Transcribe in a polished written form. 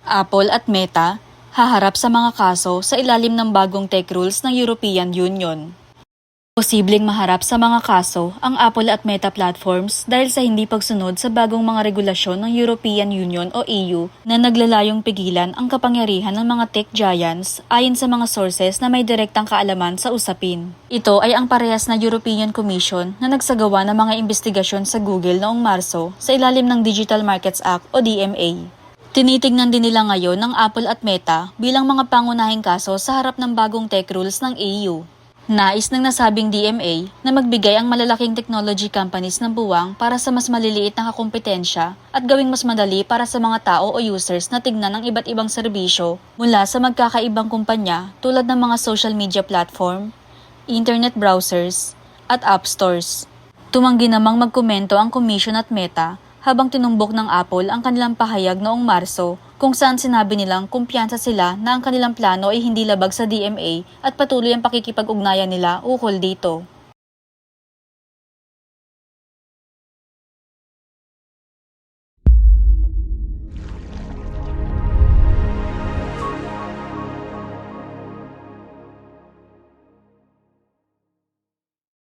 Apple at Meta haharap sa mga kaso sa ilalim ng bagong tech rules ng European Union. Posibleng maharap sa mga kaso ang Apple at Meta platforms dahil sa hindi pagsunod sa bagong mga regulasyon ng European Union o EU na naglalayong pigilan ang kapangyarihan ng mga tech giants ayon sa mga sources na may direktang kaalaman sa usapin. Ito ay ang parehas na European Commission na nagsagawa ng mga investigasyon sa Google noong Marso sa ilalim ng Digital Markets Act o DMA. Tinitignan din nila ngayon ng Apple at Meta bilang mga pangunahing kaso sa harap ng bagong tech rules ng EU. Nais ng nasabing DMA na magbigay ang malalaking technology companies ng buwang para sa mas maliliit na kakumpetensya at gawing mas madali para sa mga tao o users na tignan ang iba't ibang serbisyo mula sa magkakaibang kumpanya tulad ng mga social media platform, internet browsers, at app stores. Tumanggi namang magkomento ang Commission at Meta habang tinumbok ng Apple ang kanilang pahayag noong Marso kung saan sinabi nilang kumpiyansa sila na ang kanilang plano ay hindi labag sa DMA at patuloy ang pakikipag-ugnayan nila ukol dito.